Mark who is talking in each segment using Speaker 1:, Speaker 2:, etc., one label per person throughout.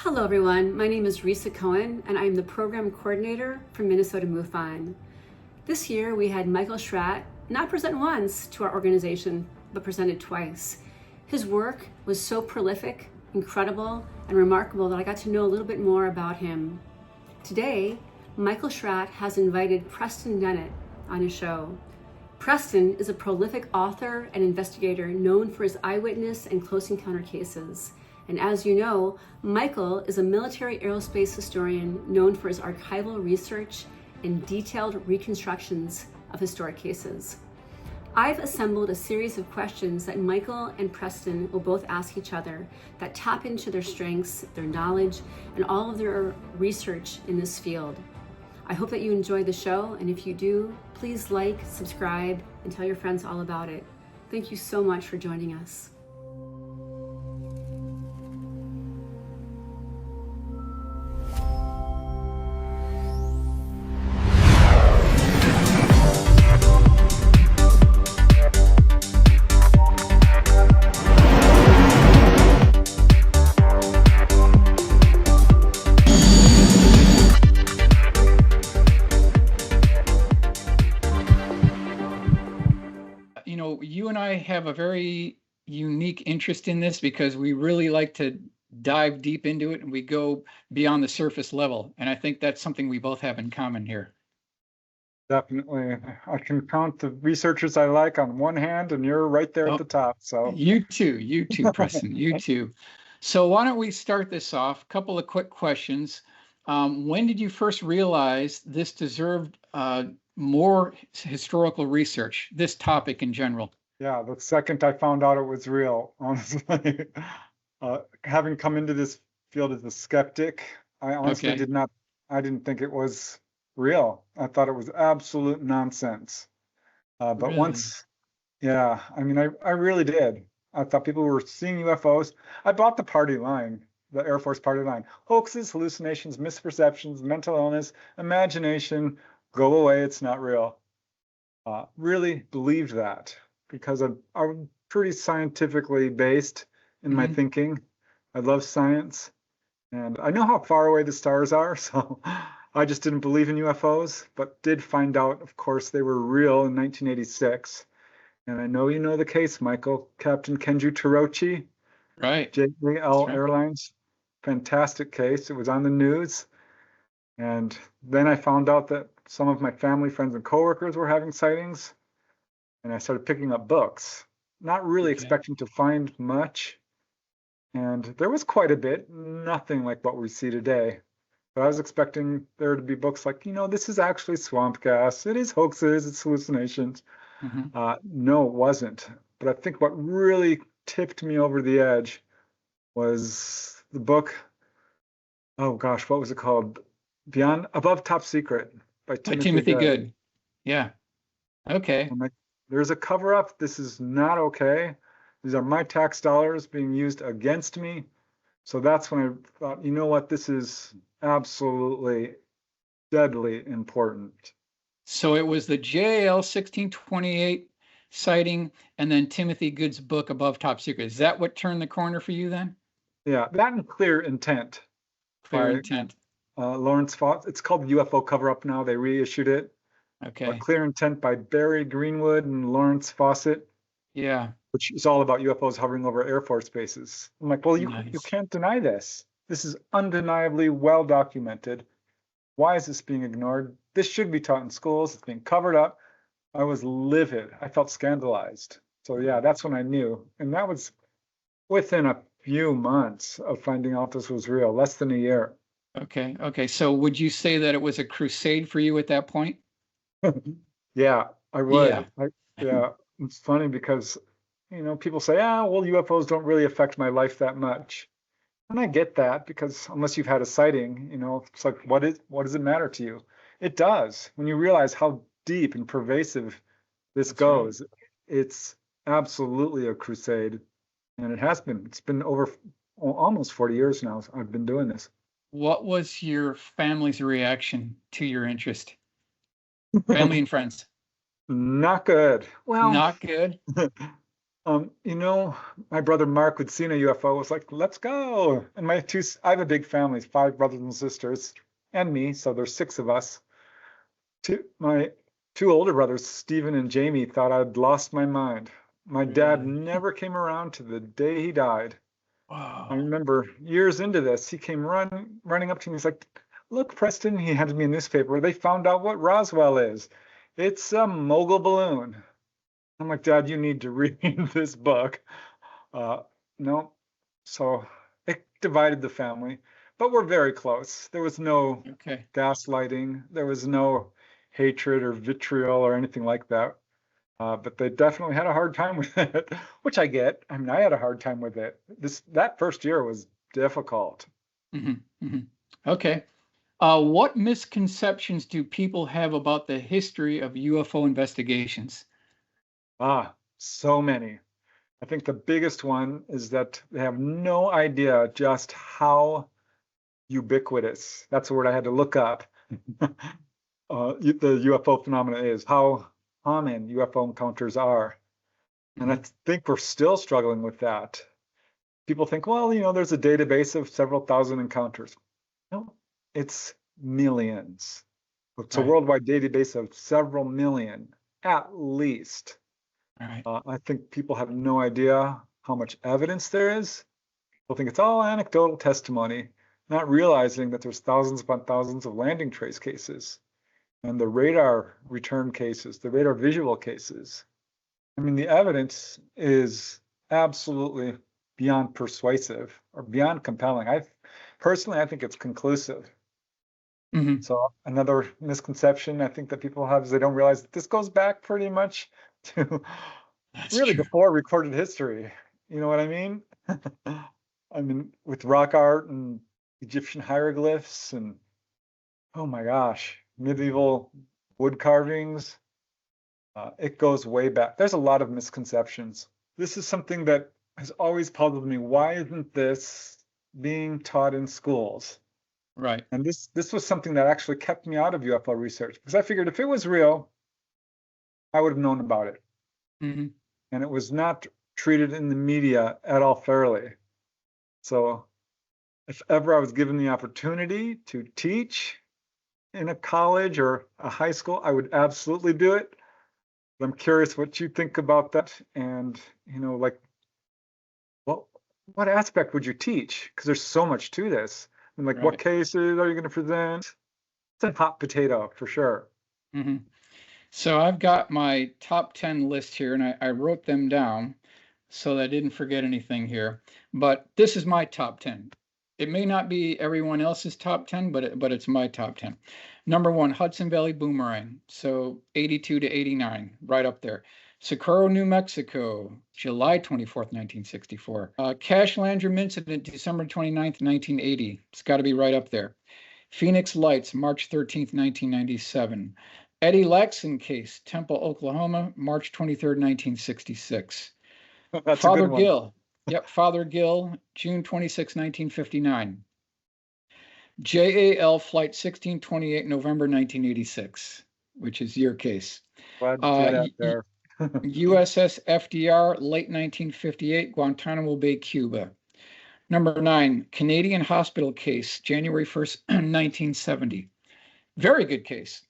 Speaker 1: Hello everyone, my name is Risa Cohen and I'm the program coordinator for Minnesota MUFON. This year we had Michael Schratt not present once to our organization, but presented twice. His work was so prolific, incredible, and remarkable that I got to know a little bit more about him. Today, Michael Schratt has invited Preston Dennett on his show. Preston is a prolific author and investigator known for his eyewitness and close encounter cases. And as you know, Michael is a military aerospace historian known for his archival research and detailed reconstructions of historic cases. I've assembled a series of questions that Michael and Preston will both ask each other that tap into their strengths, their knowledge, and all of their research in this field. I hope that you enjoy the show, and if you do, please like, subscribe, and tell your friends all about it. Thank you so much for joining us.
Speaker 2: You and I have a very unique interest in this because we really like to dive deep into it and we go beyond the surface level. And I think that's something we both have in common here.
Speaker 3: Definitely. I can count the researchers I like on one hand, and you're right there at the top. So
Speaker 2: you too, Preston, you too. So why don't we start this off? A couple of quick questions. When did you first realize this deserved more historical research, this topic in general?
Speaker 3: Yeah, the second I found out it was real, honestly. Having come into this field as a skeptic, I honestly I didn't think it was real. I thought it was absolute nonsense. But
Speaker 2: Really?
Speaker 3: once, yeah, I mean, I really did. I thought people were seeing UFOs. I bought the party line, the Air Force party line. Hoaxes, hallucinations, misperceptions, mental illness, imagination, go away, it's not real. Really believed that because I'm pretty scientifically based in my thinking. I love science, and I know how far away the stars are, so I just didn't believe in UFOs, but did find out, of course, they were real in 1986. And I know you know the case, Michael. Captain Kenju Torochi,
Speaker 2: Right.
Speaker 3: JL Airlines. Fantastic case. It was on the news. And then I found out that some of my family, friends, and coworkers were having sightings. And I started picking up books, not really expecting to find much. And there was quite a bit, nothing like what we see today. But I was expecting there to be books like, this is actually swamp gas. It is hoaxes, it's hallucinations. No, it wasn't. But I think what really tipped me over the edge was the book, oh gosh, what was it called? Above Top Secret by Timothy
Speaker 2: Good. Yeah. Okay.
Speaker 3: There's a cover up. This is not okay. These are my tax dollars being used against me. So that's when I thought, you know what, this is absolutely deadly important.
Speaker 2: So it was the JL 1628 sighting and then Timothy Good's book Above Top Secret. Is that what turned the corner for you then?
Speaker 3: Yeah, that and Clear Intent.
Speaker 2: Clear Intent.
Speaker 3: Lawrence Fawcett. It's called UFO Cover Up now. They reissued it.
Speaker 2: Okay.
Speaker 3: But Clear Intent by Barry Greenwood and Lawrence Fawcett.
Speaker 2: Yeah.
Speaker 3: Which is all about UFOs hovering over Air Force bases. I'm like, well, you can't deny this. This is undeniably well documented. Why is this being ignored? This should be taught in schools. It's being covered up. I was livid. I felt scandalized. So yeah, that's when I knew. And that was within a few months of finding out this was real, less than a year.
Speaker 2: Okay. So would you say that it was a crusade for you at that point?
Speaker 3: Yeah, I would.
Speaker 2: Yeah.
Speaker 3: It's funny because, people say, well, UFOs don't really affect my life that much. And I get that because unless you've had a sighting, it's like, what does it matter to you? It does. When you realize how deep and pervasive this goes, it's absolutely a crusade. And it has been. It's been over almost 40 years now. I've been doing this.
Speaker 2: What was your family's reaction to your interest? Family and friends.
Speaker 3: Not good. Well,
Speaker 2: not good.
Speaker 3: My brother Mark would see a UFO, was like, let's go. And I have a big family, 5 brothers and sisters, and me, so there's 6 of us. My 2 older brothers, Stephen and Jamie, thought I'd lost my mind. My dad
Speaker 2: Really?
Speaker 3: never came around to the day he died. I
Speaker 2: Wow.
Speaker 3: remember years into this, he came running up to me. He's like, look, Preston, he handed me a newspaper. They found out what Roswell is. It's a mogul balloon. I'm like, Dad, you need to read this book. No. So it divided the family, but we're very close. There was no
Speaker 2: Okay.
Speaker 3: gaslighting. There was no hatred or vitriol or anything like that. But they definitely had a hard time with it, which I get. I mean, I had a hard time with it. That first year was difficult.
Speaker 2: Okay. What misconceptions do people have about the history of UFO investigations?
Speaker 3: So many. I think the biggest one is that they have no idea just how ubiquitous, that's the word I had to look up, the UFO phenomena is, how common UFO encounters are. And I think we're still struggling with that. People think, well, there's a database of several thousand encounters. No, it's millions. It's a
Speaker 2: Right.
Speaker 3: worldwide database of several million, at least.
Speaker 2: All right.
Speaker 3: I think people have no idea how much evidence there is. People think it's all anecdotal testimony, not realizing that there's thousands upon thousands of landing trace cases and the radar return cases, the radar visual cases. I mean, the evidence is absolutely beyond persuasive or beyond compelling. Personally, I think it's conclusive. So another misconception I think that people have is they don't realize that this goes back pretty much to
Speaker 2: That's
Speaker 3: really
Speaker 2: true.
Speaker 3: before recorded history. You know what I mean? I mean, with rock art and Egyptian hieroglyphs and, oh my gosh, medieval wood carvings. It goes way back. There's a lot of misconceptions. This is something that has always puzzled me. Why isn't this being taught in schools?
Speaker 2: Right.
Speaker 3: And this was something that actually kept me out of UFO research, because I figured if it was real, I would have known about it.
Speaker 2: Mm-hmm.
Speaker 3: And it was not treated in the media at all fairly. So if ever I was given the opportunity to teach in a college or a high school, I would absolutely do it. But I'm curious what you think about that. And, like, well, what aspect would you teach? Because there's so much to this. And like, what
Speaker 2: Right.
Speaker 3: cases are you going to present? It's a hot potato for sure.
Speaker 2: So I've got my top 10 list here, and I wrote them down so that I didn't forget anything here. But this is my top 10. It may not be everyone else's top 10, but it's my top 10. Number 1, Hudson Valley Boomerang. So 82 to 89, right up there. Socorro, New Mexico, July 24th, 1964. Cash Landrum Incident, December 29th, 1980. It's got to be right up there. Phoenix Lights, March 13th, 1997. Eddie Laxon case, Temple, Oklahoma, March 23rd, 1966.
Speaker 3: That's
Speaker 2: Father
Speaker 3: a good one.
Speaker 2: Gill. Yep, Father Gill, June 26, 1959. JAL Flight 1628, November 1986, which is your case.
Speaker 3: Glad to see that there.
Speaker 2: USS FDR, late 1958, Guantanamo Bay, Cuba. Number 9, Canadian Hospital case, January 1st, 1970. Very good case.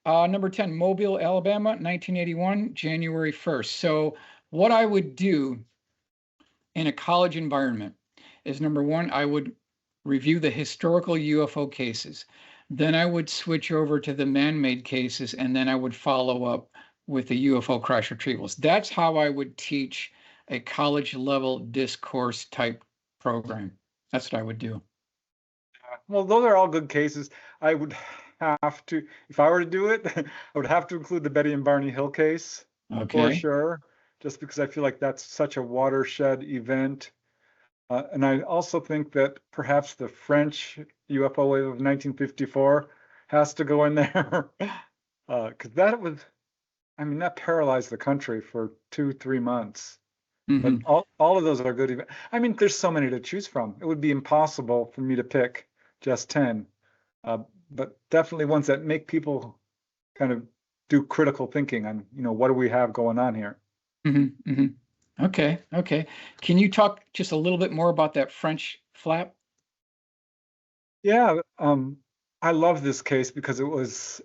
Speaker 2: Number 10, Mobile, Alabama, 1981, January 1st. So what I would do in a college environment is, number 1, I would review the historical UFO cases. Then I would switch over to the man-made cases, and then I would follow up with the UFO crash retrievals. That's how I would teach a college level discourse type program. That's what I would do.
Speaker 3: Well, those are all good cases. I would have to, if I were to do it, I would have to include the Betty and Barney Hill case for sure, just because I feel like that's such a watershed event. And I also think that perhaps the French UFO wave of 1954 has to go in there, because that paralyzed the country for 2-3 months. But all of those are good events. I mean, there's so many to choose from. It would be impossible for me to pick just 10, but definitely ones that make people kind of do critical thinking on, what do we have going on here?
Speaker 2: Okay. Okay. Can you talk just a little bit more about that French flap?
Speaker 3: Yeah, I love this case because it was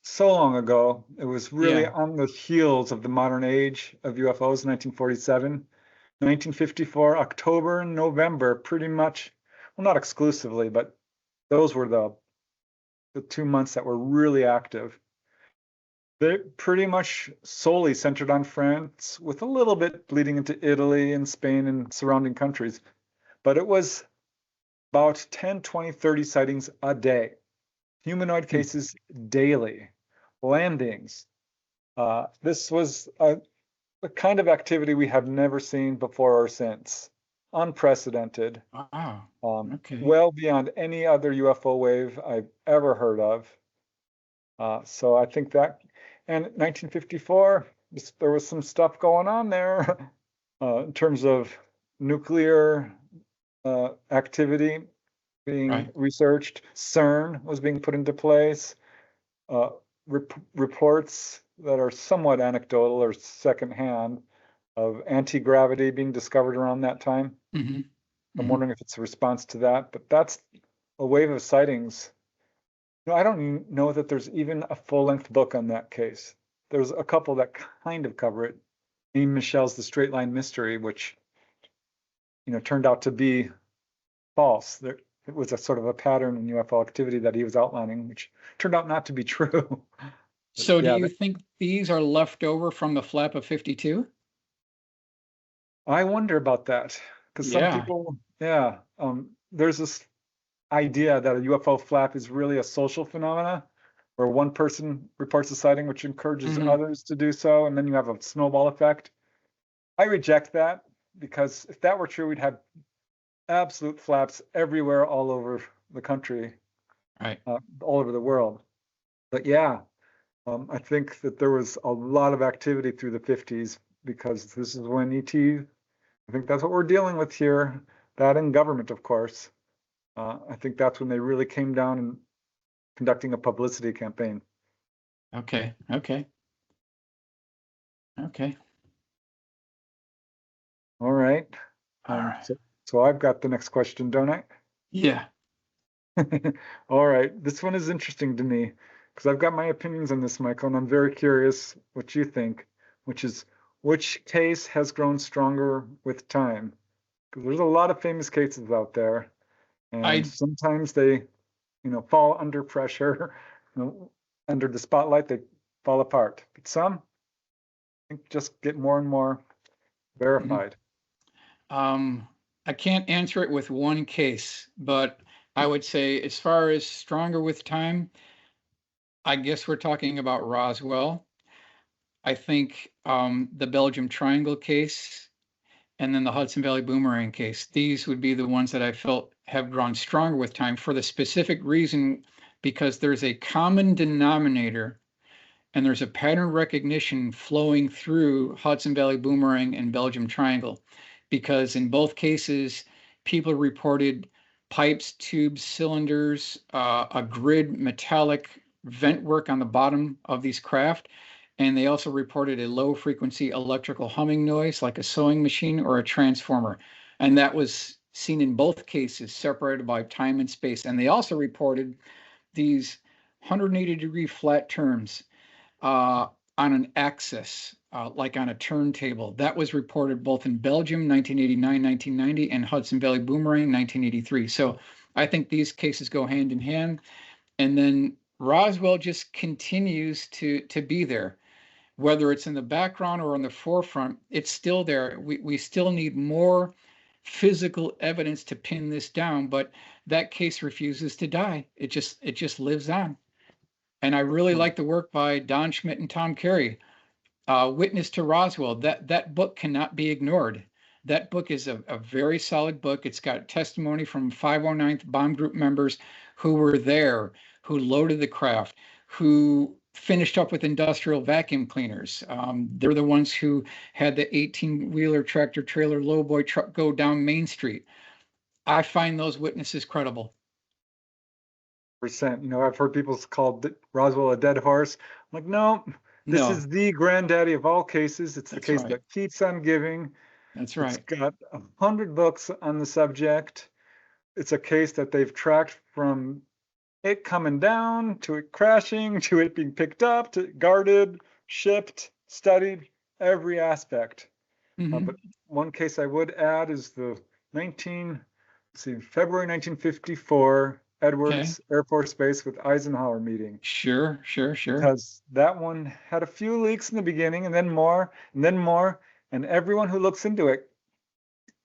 Speaker 3: so long ago. It was really
Speaker 2: Yeah.
Speaker 3: on the heels of the modern age of UFOs, 1947. 1954, October and November, pretty much, well, not exclusively, but those were the 2 months that were really active. They pretty much solely centered on France, with a little bit bleeding into Italy and Spain and surrounding countries. But it was about 10, 20, 30 sightings a day. Humanoid
Speaker 2: Hmm.
Speaker 3: cases daily, landings. This was a kind of activity we have never seen before or since. Unprecedented,
Speaker 2: Wow. Okay.
Speaker 3: well beyond any other UFO wave I've ever heard of. So I think that, and 1954, there was some stuff going on there in terms of nuclear activity being
Speaker 2: Right.
Speaker 3: researched. CERN was being put into place. Uh, Reports that are somewhat anecdotal or secondhand of anti-gravity being discovered around that time.
Speaker 2: Hmm.
Speaker 3: I'm
Speaker 2: Hmm.
Speaker 3: wondering if it's a response to that, but that's a wave of sightings. I don't know that there's even a full-length book on that case. There's a couple that kind of cover it. Amy Michelle's The Straight Line Mystery, which turned out to be false. It was a sort of a pattern in UFO activity that he was outlining, which turned out not to be true. But
Speaker 2: So do
Speaker 3: yeah,
Speaker 2: you think these are left over from the flap of 52?
Speaker 3: I wonder about that because some
Speaker 2: Yeah.
Speaker 3: people, yeah, there's this idea that a UFO flap is really a social phenomena where one person reports a sighting, which encourages
Speaker 2: Hmm.
Speaker 3: others to do so, and then you have a snowball effect. I reject that because if that were true, we'd have absolute flaps everywhere, all over the country,
Speaker 2: Right.
Speaker 3: all over the world. But yeah, I think that there was a lot of activity through the 50s because this is when ET, I think that's what we're dealing with here. That and government, of course. I think that's when they really came down and conducting a publicity campaign.
Speaker 2: Okay. Okay. Okay.
Speaker 3: All right.
Speaker 2: All right.
Speaker 3: So I've got the next question, don't I?
Speaker 2: Yeah.
Speaker 3: All right. This one is interesting to me because I've got my opinions on this, Michael, and I'm very curious what you think, which is which case has grown stronger with time? Because there's a lot of famous cases out there, and
Speaker 2: I
Speaker 3: sometimes they, fall under pressure, under the spotlight, they fall apart. But some, I think, just get more and more
Speaker 2: mhm.
Speaker 3: verified.
Speaker 2: I can't answer it with one case, but I would say as far as stronger with time, I guess we're talking about Roswell. I think the Belgium Triangle case and then the Hudson Valley Boomerang case. These would be the ones that I felt have grown stronger with time for the specific reason because there's a common denominator and there's a pattern recognition flowing through Hudson Valley Boomerang and Belgium Triangle. Because in both cases, people reported pipes, tubes, cylinders, a grid metallic vent work on the bottom of these craft. And they also reported a low frequency electrical humming noise like a sewing machine or a transformer. And that was seen in both cases, separated by time and space. And they also reported these 180-degree flat turns on an axis, like on a turntable. That was reported both in Belgium, 1989, 1990, and Hudson Valley Boomerang, 1983. So I think these cases go hand in hand. And then Roswell just continues to be there. Whether it's in the background or in the forefront, it's still there. We still need more physical evidence to pin this down, but that case refuses to die. It just lives on. And I really like the work by Don Schmidt and Tom Carey. Witness to Roswell. That book cannot be ignored. That book is a very solid book. It's got testimony from 509th Bomb Group members who were there, who loaded the craft, who finished up with industrial vacuum cleaners. They're the ones who had the 18-wheeler tractor trailer lowboy truck go down Main Street. I find those witnesses credible.
Speaker 3: Percent. I've heard people call Roswell a dead horse. I'm like, no, this
Speaker 2: No,
Speaker 3: is the granddaddy of all cases. It's the
Speaker 2: that's
Speaker 3: case
Speaker 2: right.
Speaker 3: that keeps on giving.
Speaker 2: That's
Speaker 3: It's
Speaker 2: right.
Speaker 3: got 100 books on the subject. It's a case that they've tracked from it coming down to it crashing to it being picked up to guarded, shipped, studied, every aspect. But one case I would add is the February 1954
Speaker 2: Okay.
Speaker 3: Edwards Air Force Base with Eisenhower meeting,
Speaker 2: Sure.
Speaker 3: because that one had a few leaks in the beginning and then more and then more. And everyone who looks into it,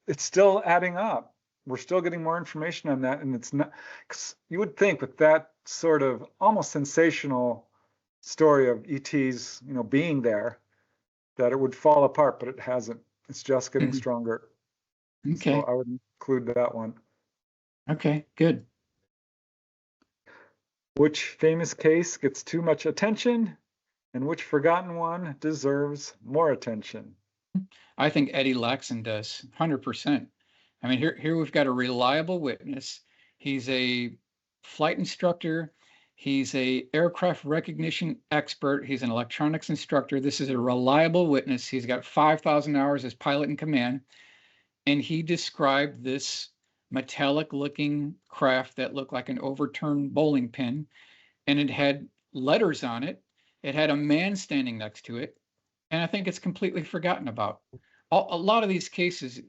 Speaker 3: it's still adding up. We're still getting more information on that. And it's not, 'cause you would think with that sort of almost sensational story of ETs, being there, that it would fall apart, but it hasn't. It's just getting stronger. So
Speaker 2: Okay.
Speaker 3: I would include that one.
Speaker 2: Okay. Good.
Speaker 3: Which famous case gets too much attention, and which forgotten one deserves more attention?
Speaker 2: I think Eddie Laxon does 100%. I mean, here we've got a reliable witness. He's a flight instructor. He's a aircraft recognition expert. He's an electronics instructor. This is a reliable witness. He's got 5,000 hours as pilot in command. And he described this metallic looking craft that looked like an overturned bowling pin. And it had letters on it. It had a man standing next to it. And I think it's completely forgotten about. A lot of these cases,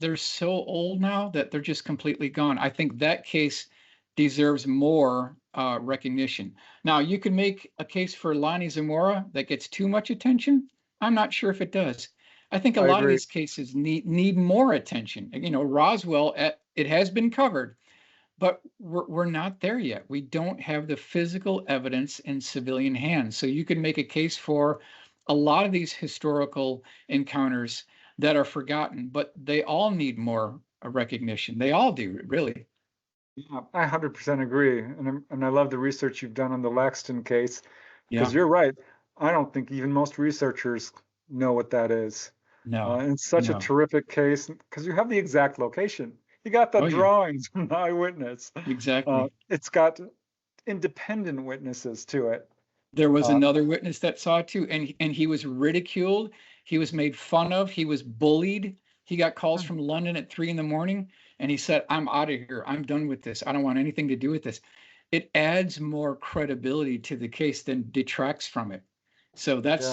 Speaker 2: they're so old now that they're just completely gone. I think that case deserves more recognition. Now, you can make a case for Lonnie Zamora that gets too much attention. I'm not sure if it does. I think a
Speaker 3: I
Speaker 2: lot of
Speaker 3: agree.
Speaker 2: these cases need more attention. Roswell, it has been covered, but we're not there yet. We don't have the physical evidence in civilian hands. So you can make a case for a lot of these historical encounters that are forgotten, but they all need more recognition. They all do, really.
Speaker 3: Yeah, I 100% agree. And I love the research you've done on the Laxton case,
Speaker 2: Yeah.
Speaker 3: because you're right. I don't think even most researchers know what that is.
Speaker 2: No.
Speaker 3: And it's such a
Speaker 2: No.
Speaker 3: terrific case because you have the exact location. You got the
Speaker 2: Oh, yeah.
Speaker 3: drawings from the eyewitness.
Speaker 2: Exactly.
Speaker 3: It's got independent witnesses to it.
Speaker 2: There was another witness that saw it too, and he was ridiculed. He was made fun of. He was bullied. He got calls from London at 3 a.m, and he said, "I'm out of here. I'm done with this. I don't want anything to do with this." It adds more credibility to the case than detracts from it. So that's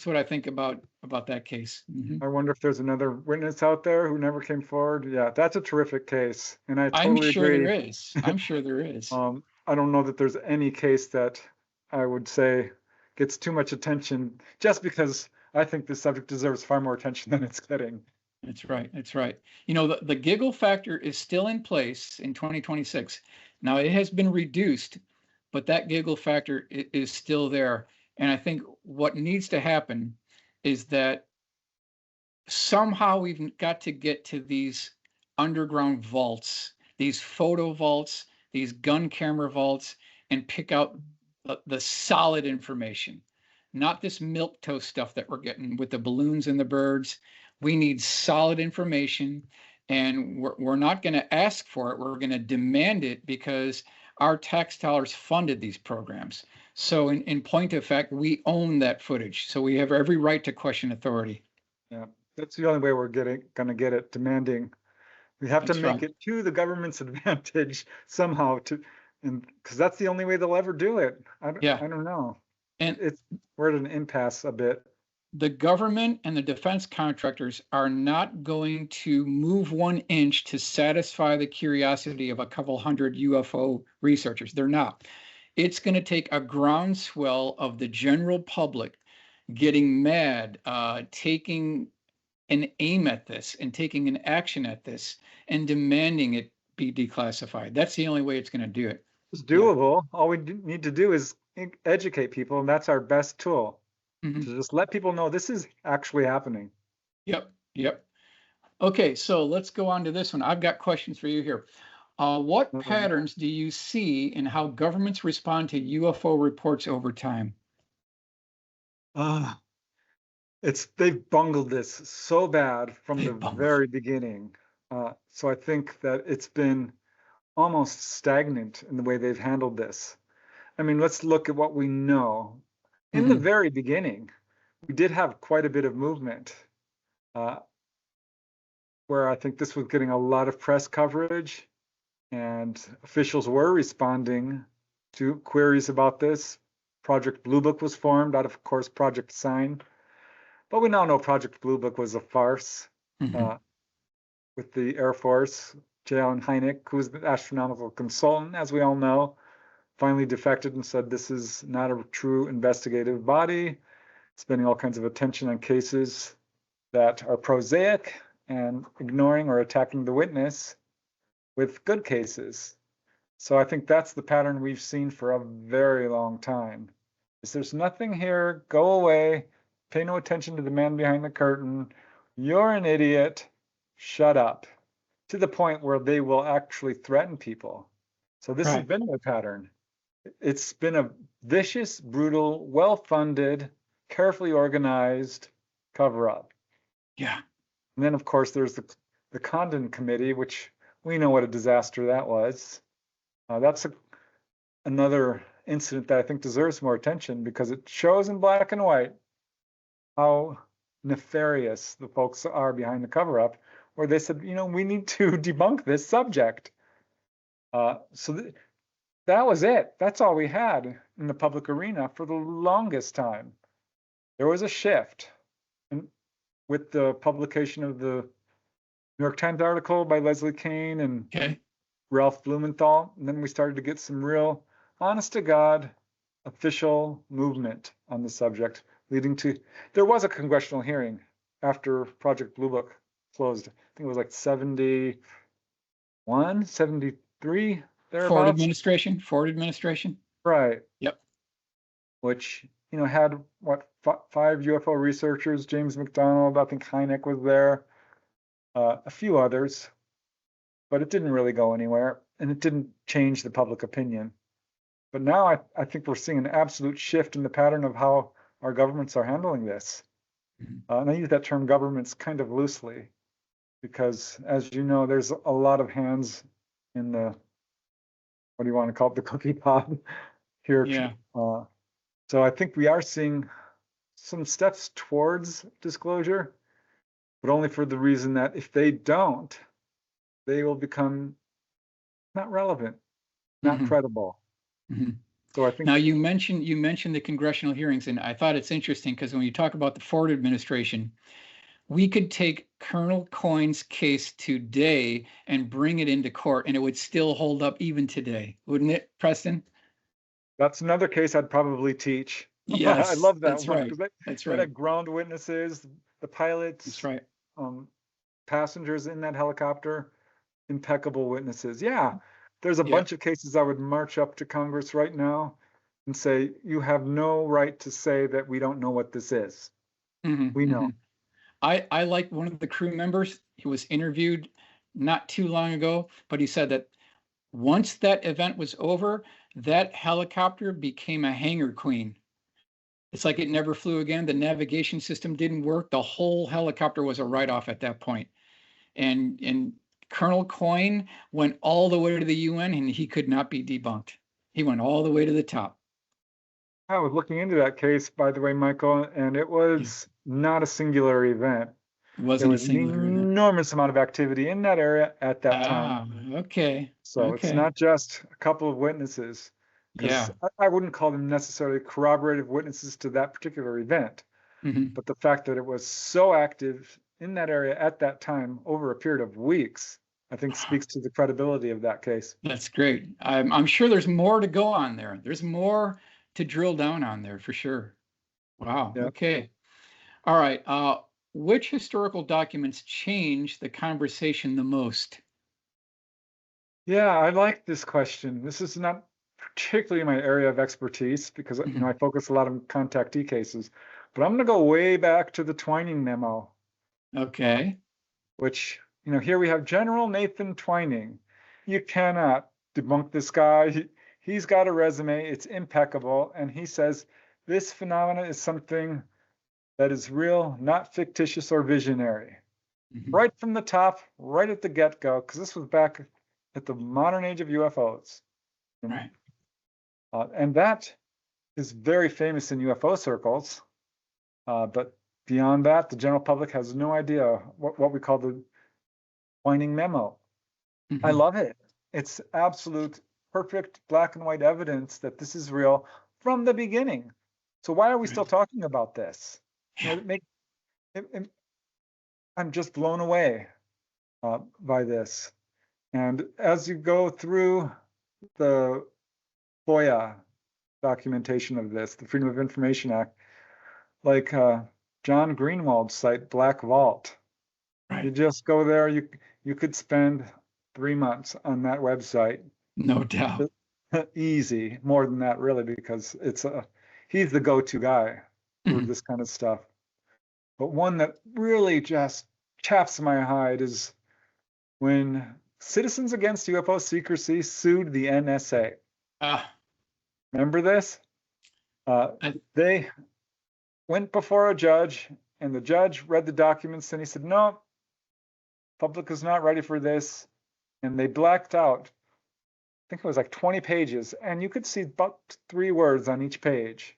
Speaker 2: what I think about that case.
Speaker 3: I wonder if there's another witness out there who never came forward. Yeah, that's a terrific case, and I
Speaker 2: I'm
Speaker 3: totally
Speaker 2: sure
Speaker 3: agree.
Speaker 2: there is. I'm sure there is.
Speaker 3: I don't know that there's any case that I would say gets too much attention, just because I think the subject deserves far more attention than it's getting.
Speaker 2: That's right. That's right. The giggle factor is still in place in 2026. Now it has been reduced, but that giggle factor is still there. And I think what needs to happen is that somehow we've got to get to these underground vaults, these photo vaults, these gun camera vaults, and pick out the solid information, not this milquetoast stuff that we're getting with the balloons and the birds. We need solid information, and we're not going to ask for it. We're going to demand it because our tax dollars funded these programs. So in point of fact, we own that footage. So we have every right to question authority.
Speaker 3: Yeah, that's the only way we're going to get it, demanding. We have to make it to the government's advantage somehow, and because that's the only way they'll ever do it. I don't know. And we're at an impasse a bit.
Speaker 2: The government and the defense contractors are not going to move 1 inch to satisfy the curiosity of a couple hundred UFO researchers. They're not. It's going to take a groundswell of the general public getting mad, taking an aim at this and taking an action at this and demanding it be declassified. That's the only way it's going to do it.
Speaker 3: It's doable. All we need to do is educate people, and that's our best tool. To just let people know this is actually happening.
Speaker 2: Yep. Okay, so let's go on to this one. I've got questions for you here. What patterns do you see in how governments respond to UFO reports over time?
Speaker 3: They've bungled this so bad from the very beginning. So I think that it's been almost stagnant in the way they've handled this. I mean, let's look at what we know. In the very beginning, we did have quite a bit of movement. where I think this was getting a lot of press coverage, and officials were responding to queries about this. Project Blue Book was formed out of course, Project Sign. But we now know Project Blue Book was a farce with the Air Force. J. Allen Hynek, who was the astronomical consultant, as we all know, finally defected and said this is not a true investigative body, spending all kinds of attention on cases that are prosaic and ignoring or attacking the witness with good cases. So I think that's the pattern we've seen for a very long time. Is there's nothing here, go away, pay no attention to the man behind the curtain, you're an idiot, shut up, to the point where they will actually threaten people. So this has been the pattern. It's been a vicious, brutal, well-funded, carefully organized cover-up.
Speaker 2: Yeah.
Speaker 3: And then, of course, there's the Condon Committee, which we know what a disaster that was. That's another incident that I think deserves more attention because it shows in black and white how nefarious the folks are behind the cover-up, where they said, you know, we need to debunk this subject. That was it. That's all we had in the public arena for the longest time. There was a shift, and with the publication of the New York Times article by Leslie Kean and Ralph Blumenthal, and then we started to get some real, honest to God, official movement on the subject, leading to, there was a congressional hearing after Project Blue Book closed. I think it was like 71, 73, thereabouts.
Speaker 2: Ford administration.
Speaker 3: Right.
Speaker 2: Yep.
Speaker 3: Which, you know, had what, 5 UFO researchers, James McDonald, I think Hynek was there, a few others, but it didn't really go anywhere, and it didn't change the public opinion. But now I think we're seeing an absolute shift in the pattern of how our governments are handling this. And I use that term governments kind of loosely, because as you know, there's a lot of hands in the, what do you want to call it, the cookie pot here.
Speaker 2: Yeah.
Speaker 3: So I think we are seeing some steps towards disclosure, but only for the reason that if they don't, they will become not relevant, not credible. So I think
Speaker 2: now you mentioned the congressional hearings, and I thought it's interesting because when you talk about the Ford administration, we could take Colonel Cohen's case today and bring it into court, and it would still hold up even today, wouldn't it, Preston?
Speaker 3: That's another case I'd probably teach.
Speaker 2: Yes,
Speaker 3: I love that
Speaker 2: that's
Speaker 3: one.
Speaker 2: right. That's right.
Speaker 3: They had ground witnesses, the pilots,
Speaker 2: that's right.
Speaker 3: Passengers in that helicopter, impeccable witnesses. Yeah, there's a bunch of cases I would march up to Congress right now and say, you have no right to say that we don't know what this is. We know.
Speaker 2: I like one of the crew members. He was interviewed not too long ago, but he said that once that event was over, that helicopter became a hangar queen. It's like it never flew again. The navigation system didn't work. The whole helicopter was a write-off at that point. And Colonel Cohen went all the way to the UN, and he could not be debunked. He went all the way to the top.
Speaker 3: I was looking into that case, by the way, Michael, and it was not a singular event.
Speaker 2: It wasn't a singular event.
Speaker 3: There was an enormous amount of activity in that area at that time.
Speaker 2: Okay.
Speaker 3: So it's not just a couple of witnesses.
Speaker 2: Yeah.
Speaker 3: I wouldn't call them necessarily corroborative witnesses to that particular event. But the fact that it was so active in that area at that time over a period of weeks, I think speaks to the credibility of that case.
Speaker 2: That's great. I'm sure there's more to go on there. There's more to drill down on there for sure. Wow. Yep. Okay. All right. Which historical documents change the conversation the most?
Speaker 3: Yeah, I like this question. This is not particularly my area of expertise because you know I focus a lot on contactee cases, but I'm going to go way back to the Twining memo.
Speaker 2: Okay.
Speaker 3: Which, you know, here we have General Nathan Twining. You cannot debunk this guy. He's got a resume. It's impeccable. And he says this phenomena is something that is real, not fictitious or visionary. Right from the top, right at the get-go, because this was back at the modern age of UFOs.
Speaker 2: Right.
Speaker 3: And that is very famous in UFO circles. But beyond that, the general public has no idea what we call the Whining memo. I
Speaker 2: Mhm.
Speaker 3: love it. It's absolute perfect black and white evidence that this is real from the beginning. So why are we still
Speaker 2: Right.
Speaker 3: talking about this?
Speaker 2: Yeah.
Speaker 3: I'm just blown away by this. And as you go through the FOIA documentation of this, the Freedom of Information Act, like John Greenwald's site, Black Vault, you
Speaker 2: Right.
Speaker 3: just go there. You could spend 3 months on that website.
Speaker 2: No doubt.
Speaker 3: Easy, more than that really, because he's the go-to guy for
Speaker 2: Mhm.
Speaker 3: this kind of stuff. But one that really just chaps my hide is when Citizens Against UFO Secrecy sued the NSA.
Speaker 2: Ah,
Speaker 3: Remember this?
Speaker 2: I,
Speaker 3: They went before a judge, and the judge read the documents, and he said, "No, public is not ready for this." And they blacked out, I think it was like 20 pages, and you could see about 3 words on each page.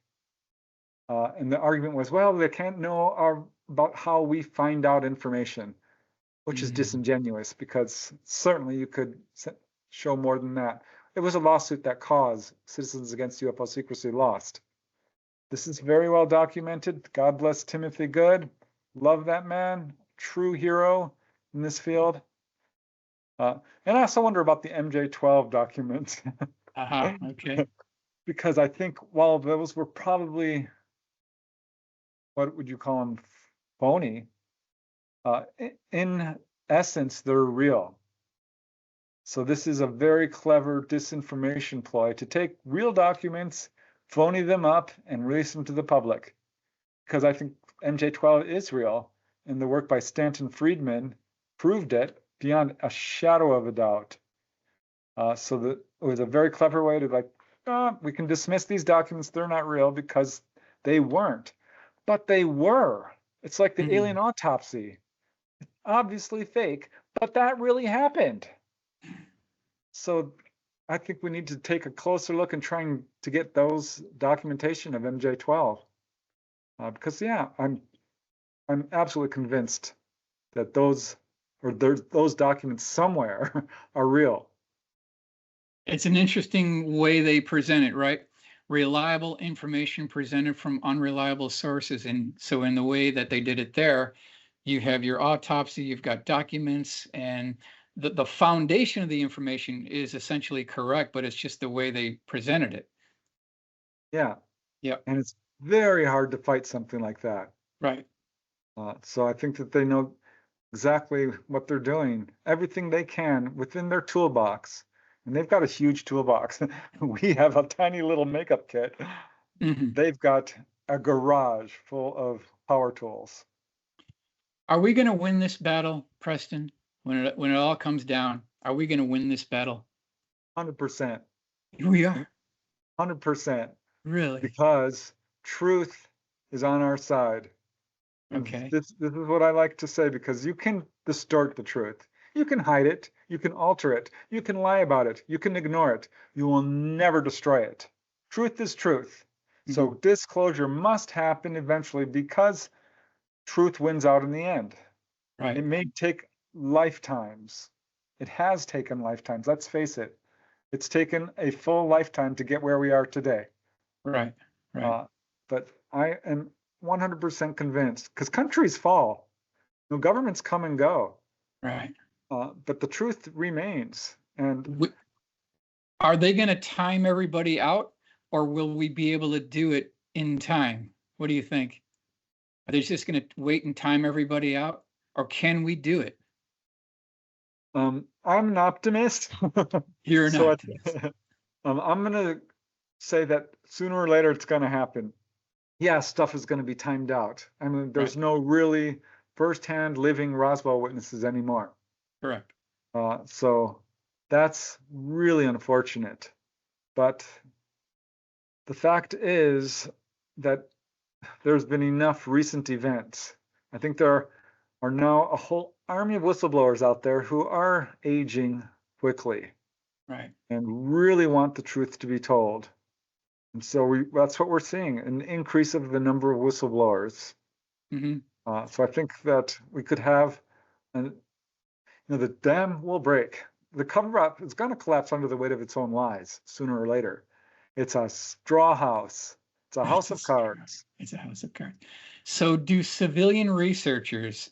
Speaker 3: And the argument was, well, they can't know about how we find out information, which is
Speaker 2: mm,
Speaker 3: disingenuous, because certainly you could show more than that. It was a lawsuit that caused Citizens Against UFO Secrecy lost. This is very well documented. God bless Timothy Good. Love that man. True hero in this field. And I also wonder about the MJ12 documents.
Speaker 2: okay.
Speaker 3: Because I think while those were probably, what would you call them, phony, in essence, they're real. So this is a very clever disinformation ploy to take real documents, phony them up, and release them to the public. Because I think MJ12 is real, and the work by Stanton Friedman proved it beyond a shadow of a doubt. So that it was a very clever way to we can dismiss these documents, they're not real, because they weren't. But they were. It's like the alien autopsy. Obviously fake, but that really happened. So I think we need to take a closer look and trying to get those documentation of MJ12. Because yeah, I'm absolutely convinced that those documents somewhere are real.
Speaker 2: It's an interesting way they present it, right? Reliable information presented from unreliable sources. And so in the way that they did it there, you have your autopsy, you've got documents, and the foundation of the information is essentially correct, but it's just the way they presented it.
Speaker 3: Yeah.
Speaker 2: Yep.
Speaker 3: And it's very hard to fight something like that.
Speaker 2: Right.
Speaker 3: So I think that they know exactly what they're doing, everything they can within their toolbox. And they've got a huge toolbox. We have a tiny little makeup kit.
Speaker 2: Mhm.
Speaker 3: They've got a garage full of power tools.
Speaker 2: Are we going to win this battle, Preston? When it all comes down, are we going to win this battle?
Speaker 3: 100%.
Speaker 2: We are.
Speaker 3: 100%.
Speaker 2: Really?
Speaker 3: Because truth is on our side. And
Speaker 2: Okay.
Speaker 3: this is what I like to say, because you can distort the truth. You can hide it. You can alter it. You can lie about it. You can ignore it. You will never destroy it. Truth is truth. So disclosure must happen eventually, because truth wins out in the end.
Speaker 2: Right.
Speaker 3: It may take lifetimes. It has taken lifetimes. Let's face it. It's taken a full lifetime to get where we are today.
Speaker 2: Right. Right.
Speaker 3: But I am 100% convinced, because countries fall, governments come and go,
Speaker 2: Right.
Speaker 3: but the truth remains. And
Speaker 2: Are they going to time everybody out, or will we be able to do it in time? What do you think? Are they just going to wait and time everybody out, or can we do it?
Speaker 3: I'm an optimist.
Speaker 2: You're an
Speaker 3: So
Speaker 2: optimist.
Speaker 3: I'm going to say that sooner or later it's going to happen. Yeah, stuff is going to be timed out. I mean, there's no really firsthand living Roswell witnesses anymore.
Speaker 2: Correct.
Speaker 3: So that's really unfortunate. But the fact is that there's been enough recent events. I think there are now a whole army of whistleblowers out there who are aging quickly.
Speaker 2: Right.
Speaker 3: And really want the truth to be told. And so that's what we're seeing, an increase of the number of whistleblowers. So I think that we could have, the dam will break. The cover-up is going to collapse under the weight of its own lies sooner or later. It's a straw house. It's a house of cards.
Speaker 2: It's a house of cards. So do civilian researchers,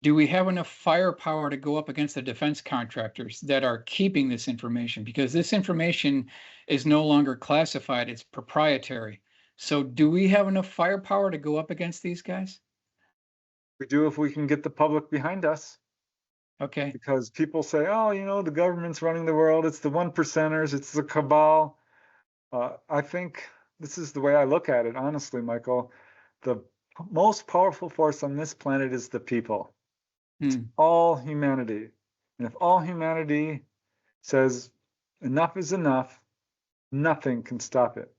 Speaker 2: do we have enough firepower to go up against the defense contractors that are keeping this information? Because this information is no longer classified, it's proprietary. So do we have enough firepower to go up against these guys?
Speaker 3: We do if we can get the public behind us.
Speaker 2: Okay.
Speaker 3: Because people say, oh, the government's running the world. It's the 1%ers. It's the cabal. I think this is the way I look at it, honestly, Michael. The most powerful force on this planet is the people. It's all humanity. And if all humanity says enough is enough, nothing can stop it.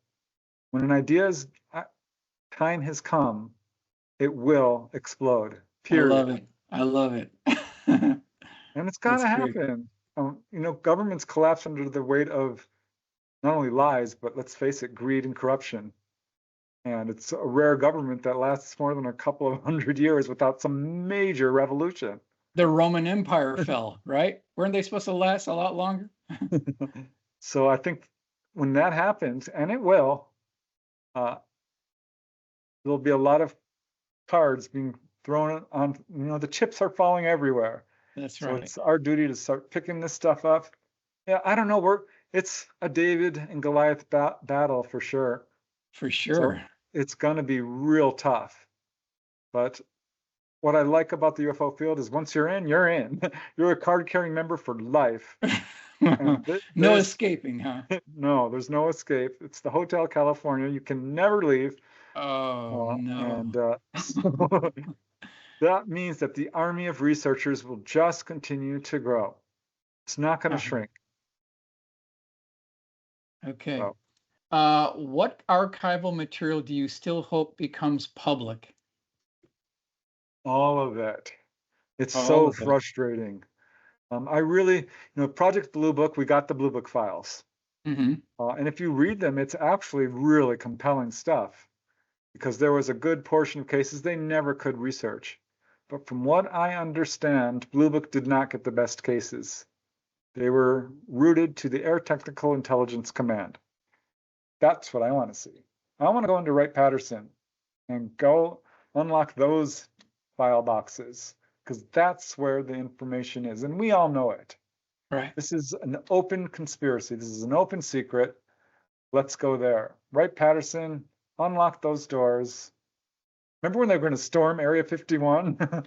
Speaker 3: When an idea's time has come, it will explode. Period.
Speaker 2: I love it.
Speaker 3: And it's got to happen. Governments collapse under the weight of not only lies, but let's face it, greed and corruption. And it's a rare government that lasts more than a couple of 100 years without some major revolution.
Speaker 2: The Roman Empire fell, right? Weren't they supposed to last a lot longer?
Speaker 3: So I think when that happens, and it will, there'll be a lot of cards being thrown on, the chips are falling everywhere.
Speaker 2: That's right.
Speaker 3: So it's our duty to start picking this stuff up. Yeah, I don't know. It's a David and Goliath battle for sure.
Speaker 2: For sure.
Speaker 3: So it's going to be real tough. But what I like about the UFO field is once you're in, you're in. You're a card-carrying member for life.
Speaker 2: No escaping, huh?
Speaker 3: No, there's no escape. It's the Hotel California. You can never leave.
Speaker 2: Oh, no.
Speaker 3: And that means that the army of researchers will just continue to grow. It's not going to shrink.
Speaker 2: Okay.
Speaker 3: So,
Speaker 2: what archival material do you still hope becomes public?
Speaker 3: all of it. It's so frustrating. I really, Project Blue Book, we got the Blue Book files. And if you read them, it's actually really compelling stuff because there was a good portion of cases they never could research. But from what I understand, Blue Book did not get the best cases. They were routed to the Air Technical Intelligence Command. That's what I want to see. I want to go into Wright-Patterson and go unlock those file boxes because that's where the information is. And we all know it.
Speaker 2: Right.
Speaker 3: This is an open conspiracy. This is an open secret. Let's go there. Wright-Patterson, unlock those doors. Remember when they were going to storm Area 51?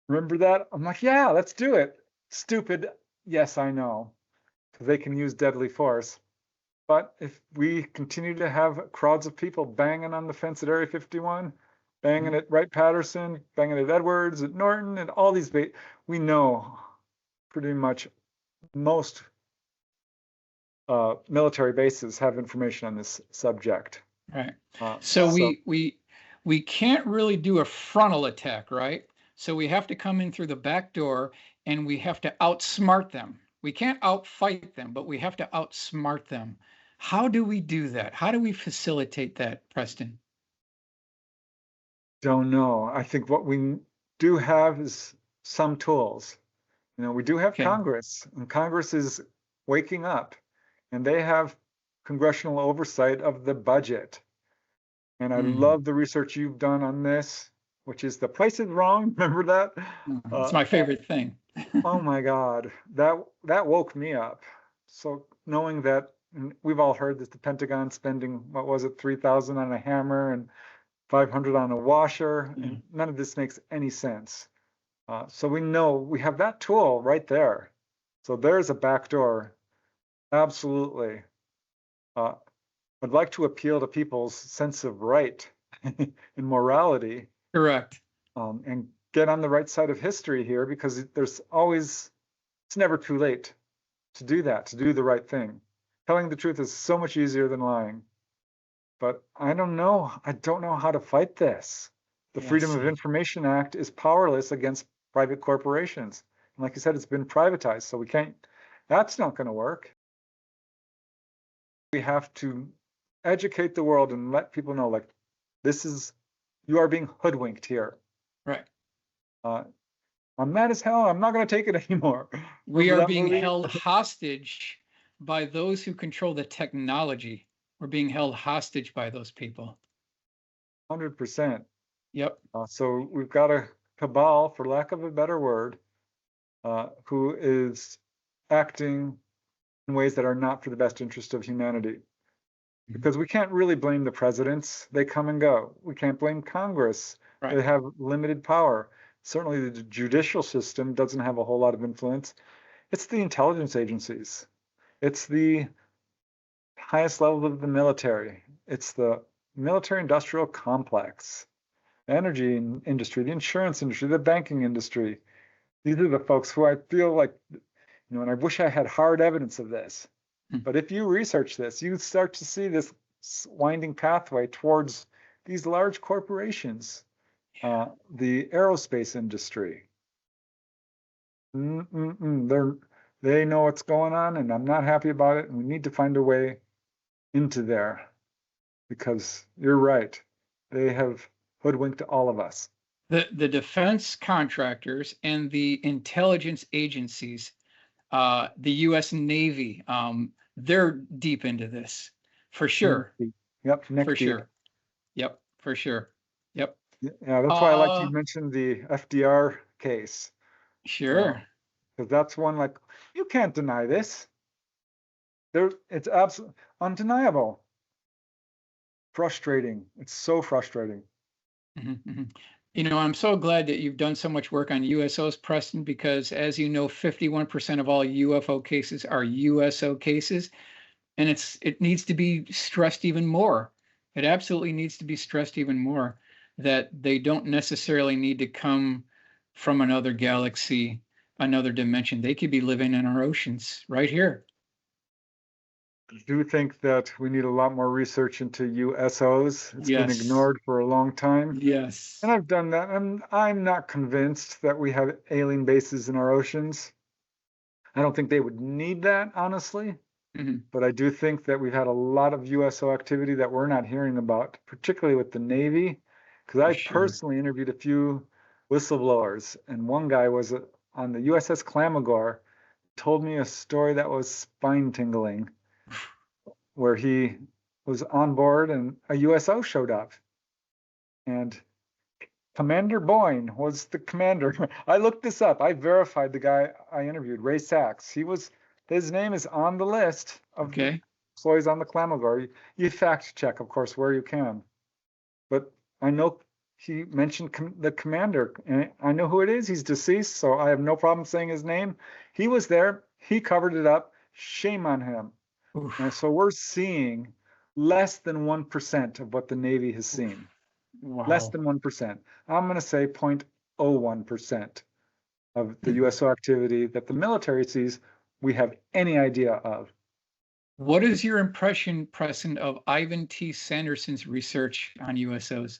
Speaker 3: Remember that? I'm like, yeah, let's do it. Stupid. Yes, I know. Because they can use deadly force. But if we continue to have crowds of people banging on the fence at Area 51, banging at Wright-Patterson, banging at Edwards, at Norton, and all these, we know pretty much most military bases have information on this subject.
Speaker 2: Right. So we can't really do a frontal attack, right? So we have to come in through the back door and we have to outsmart them. We can't outfight them, but we have to outsmart them. How do we do that? How do we facilitate that, Preston?
Speaker 3: Don't know. I think what we do have is some tools. We do have Congress, and Congress is waking up, and they have congressional oversight of the budget. And I love the research you've done on this, which is The Price is Wrong. Remember that?
Speaker 2: It's my favorite thing.
Speaker 3: Oh my God, that woke me up. So knowing that, and we've all heard that the Pentagon spending, what was it, $3,000 on a hammer and $500 on a washer, and none of this makes any sense. So we know we have that tool right there. So there's a back door. Absolutely. I'd like to appeal to people's sense of right and morality.
Speaker 2: Correct.
Speaker 3: And get on the right side of history here, because it's never too late to do that, to do the right thing. Telling the truth is so much easier than lying. But I don't know how to fight this. The Freedom of Information Act is powerless against private corporations. And like you said, it's been privatized, so that's not going to work. We have to educate the world and let people know, like, you are being hoodwinked here.
Speaker 2: Right.
Speaker 3: I'm mad as hell. I'm not going to take it anymore.
Speaker 2: We
Speaker 3: Remember
Speaker 2: are
Speaker 3: that
Speaker 2: being
Speaker 3: movie?
Speaker 2: held hostage by those who control the technology. We're being held hostage by those people.
Speaker 3: 100%.
Speaker 2: Yep.
Speaker 3: So we've got a cabal, for lack of a better word, who is acting in ways that are not for the best interest of humanity. Because we can't really blame the presidents. They come and go. We can't blame Congress.
Speaker 2: Right.
Speaker 3: They have limited power. Certainly the judicial system doesn't have a whole lot of influence. It's the intelligence agencies. It's the highest level of the military. It's the military industrial complex, the energy industry, the insurance industry, the banking industry. These are the folks who I feel like, and I wish I had hard evidence of this. But if you research this, you start to see this winding pathway towards these large corporations, the aerospace industry. They know what's going on, and I'm not happy about it. And we need to find a way into there, because you're right. They have hoodwinked all of us.
Speaker 2: The defense contractors and the intelligence agencies, the U.S. Navy, they're deep into this, for sure.
Speaker 3: Yep,
Speaker 2: for sure. Yep, for sure. Yep.
Speaker 3: Yeah, that's why I like you mentioned the FDR case.
Speaker 2: Sure.
Speaker 3: Because that's one, like, you can't deny this. It's absolutely undeniable. Frustrating. It's so frustrating.
Speaker 2: I'm so glad that you've done so much work on USOs, Preston, because as you know, 51% of all UFO cases are USO cases, and it needs to be stressed even more. It absolutely needs to be stressed even more that they don't necessarily need to come from another galaxy, another dimension. They could be living in our oceans right here.
Speaker 3: I do think that we need a lot more research into USOs. It's
Speaker 2: Yes.
Speaker 3: been ignored for a long time.
Speaker 2: Yes.
Speaker 3: And I've done that. And I'm not convinced that we have alien bases in our oceans. I don't think they would need that, honestly. But I do think that we've had a lot of USO activity that we're not hearing about, particularly with the Navy. Because I personally interviewed a few whistleblowers, and one guy was on the USS Clamagore, told me a story that was spine-tingling, where he was on board and a USO showed up. And Commander Boyne was the commander. I looked this up. I verified the guy I interviewed, Ray Sachs. His name is on the list of employees on the Clamagore. You fact check, of course, where you can. But I know he mentioned the commander, and I know who it is. He's deceased, so I have no problem saying his name. He was there. He covered it up. Shame on him. And so we're seeing less than 1% of what the Navy has seen.
Speaker 2: Wow.
Speaker 3: Less than 1%. I'm going to say 0.01% of the USO activity that the military sees we have any idea of.
Speaker 2: What is your impression, Preston, of Ivan T. Sanderson's research on USOs?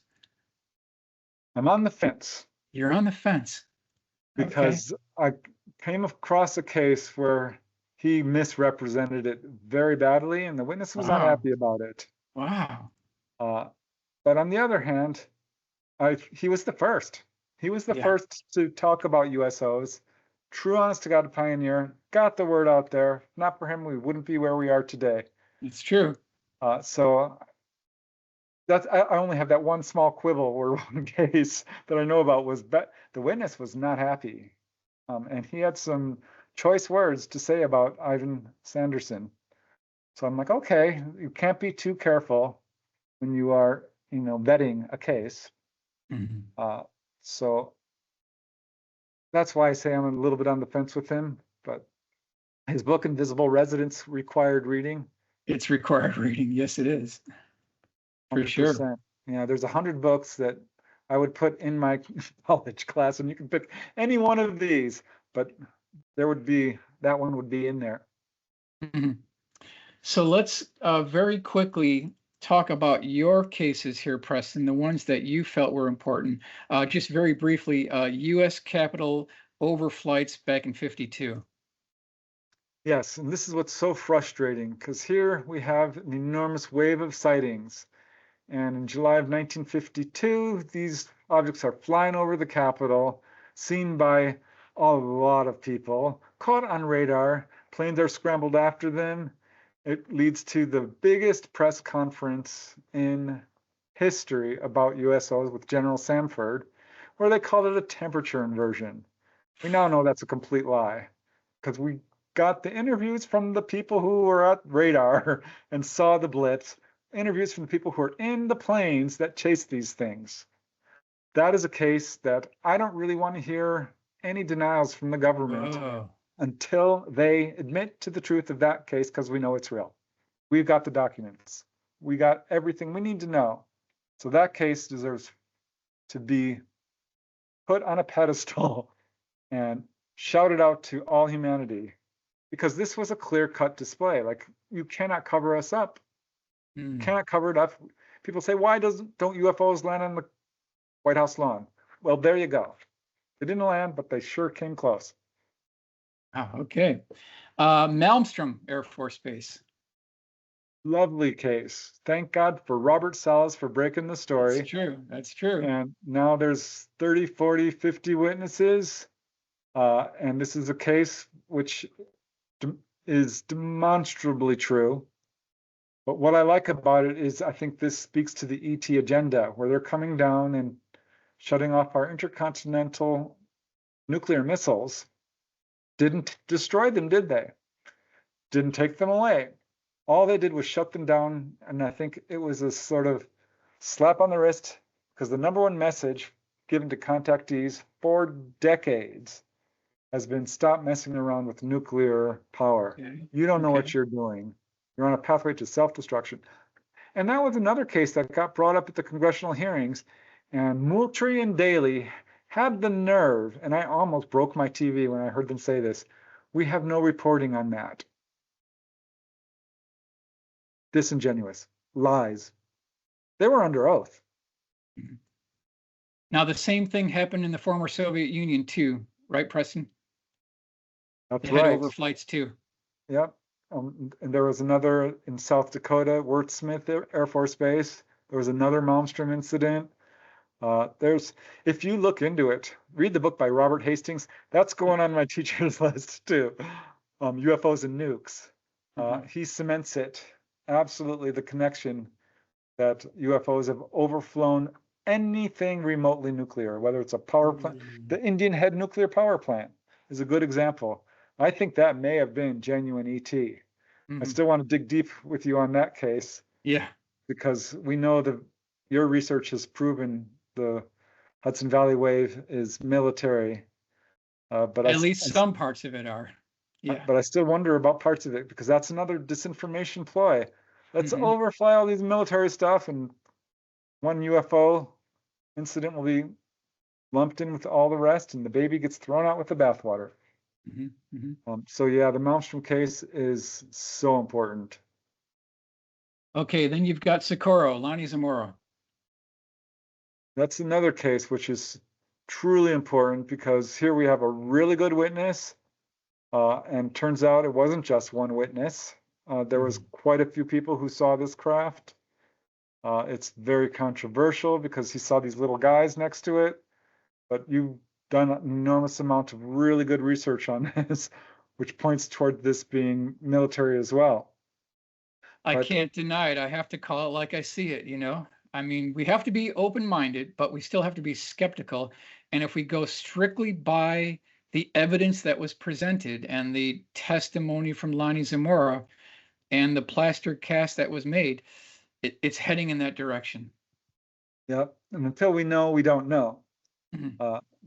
Speaker 3: I'm on the fence.
Speaker 2: You're on the fence.
Speaker 3: Because I came across a case where he misrepresented it very badly, and the witness was not happy about it.
Speaker 2: Wow.
Speaker 3: But on the other hand, he was the first. He was the first to talk about USOs. True, honest to God pioneer, got the word out there. Not for him, we wouldn't be where we are today.
Speaker 2: It's true.
Speaker 3: So I only have that one small quibble or one case that I know about was the witness was not happy. And he had some choice words to say about Ivan Sanderson. So I'm like, okay, you can't be too careful when you are, vetting a case. So that's why I say I'm a little bit on the fence with him. But his book, Invisible Residents, required reading.
Speaker 2: It's required reading. Yes, it is. For
Speaker 3: 100%.
Speaker 2: sure.
Speaker 3: Yeah, there's 100 books that I would put in my college class, and you can pick any one of these, but that one would be in there.
Speaker 2: So let's very quickly talk about your cases here, Preston, the ones that you felt were important. Just very briefly, U.S. Capitol overflights back in '52.
Speaker 3: Yes, and this is what's so frustrating, because here we have an enormous wave of sightings. And in July of 1952, these objects are flying over the Capitol, seen by a lot of people caught on radar. Planes are scrambled after them. It leads to the biggest press conference in history about USOs with General Samford, where they called it a temperature inversion. We now know that's a complete lie, because we got the interviews from the people who were at radar and saw the blips, interviews from the people who were in the planes that chased these things. That is a case that I don't really want to hear any denials from the government until they admit to the truth of that case, because we know it's real. We've got the documents. We got everything we need to know. So that case deserves to be put on a pedestal and shouted out to all humanity, because this was a clear-cut display. Like, you cannot cover us up. You cannot cover it up. People say, why don't UFOs land on the White House lawn? Well, there you go. They didn't land, but they sure came close.
Speaker 2: Oh, okay. Malmstrom Air Force Base.
Speaker 3: Lovely case. Thank God for Robert Salas for breaking the story.
Speaker 2: That's true. That's true.
Speaker 3: And now there's 30, 40, 50 witnesses. And this is a case which is demonstrably true. But what I like about it is I think this speaks to the ET agenda, where they're coming down and shutting off our intercontinental nuclear missiles. Didn't destroy them, did they? Didn't take them away. All they did was shut them down, and I think it was a sort of slap on the wrist, because the number one message given to contactees for decades has been, stop messing around with nuclear power.
Speaker 2: Okay.
Speaker 3: You don't know what you're doing. You're on a pathway to self-destruction. And that was another case that got brought up at the congressional hearings, and Moultrie and Daley had the nerve, and I almost broke my TV when I heard them say this, we have no reporting on that. Disingenuous. Lies. They were under oath.
Speaker 2: Now, the same thing happened in the former Soviet Union too, right, Preston?
Speaker 3: That's
Speaker 2: They had
Speaker 3: right.
Speaker 2: overflights too.
Speaker 3: Yep. And there was another in South Dakota, Wurtsmith Air Force Base. There was another Malmstrom incident. If you look into it, read the book by Robert Hastings. That's going on my teacher's list too. UFOs and nukes. He cements it. Absolutely, the connection that UFOs have overflown anything remotely nuclear, whether it's a power plant. The Indian Head nuclear power plant is a good example. I think that may have been genuine ET. I still want to dig deep with you on that case.
Speaker 2: Yeah.
Speaker 3: Because we know that your research has proven the Hudson Valley Wave is military. But
Speaker 2: at least some parts of it are. Yeah.
Speaker 3: But I still wonder about parts of it, because that's another disinformation ploy. Let's overfly all these military stuff, and one UFO incident will be lumped in with all the rest, and the baby gets thrown out with the bathwater. So yeah, the Malmstrom case is so important.
Speaker 2: Okay, then you've got Socorro, Lonnie Zamora.
Speaker 3: That's another case which is truly important, because here we have a really good witness, and turns out it wasn't just one witness. There was quite a few people who saw this craft. It's very controversial because he saw these little guys next to it, but you've done an enormous amount of really good research on this, which points toward this being military as well.
Speaker 2: I can't deny it. I have to call it like I see it, you know? I mean, we have to be open-minded, but we still have to be skeptical. And if we go strictly by the evidence that was presented and the testimony from Lonnie Zamora and the plaster cast that was made, it's heading in that direction.
Speaker 3: Yep. And until we know, we don't know.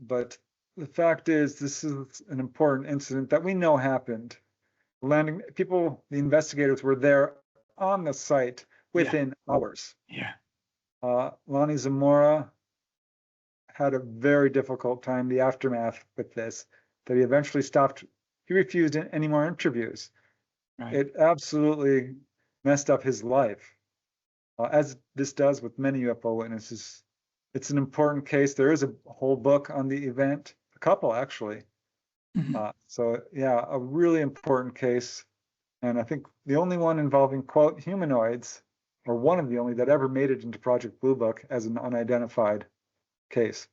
Speaker 3: But the fact is, this is an important incident that we know happened. The investigators were there on the site within hours.
Speaker 2: Yeah.
Speaker 3: Lonnie Zamora had a very difficult time, the aftermath with this, that he eventually stopped. He refused any more interviews.
Speaker 2: Right.
Speaker 3: It absolutely messed up his life, as this does with many UFO witnesses. It's an important case. There is a whole book on the event, a couple actually. So yeah, a really important case. And I think the only one involving, quote, humanoids, or one of the only that ever made it into Project Blue Book as an unidentified case.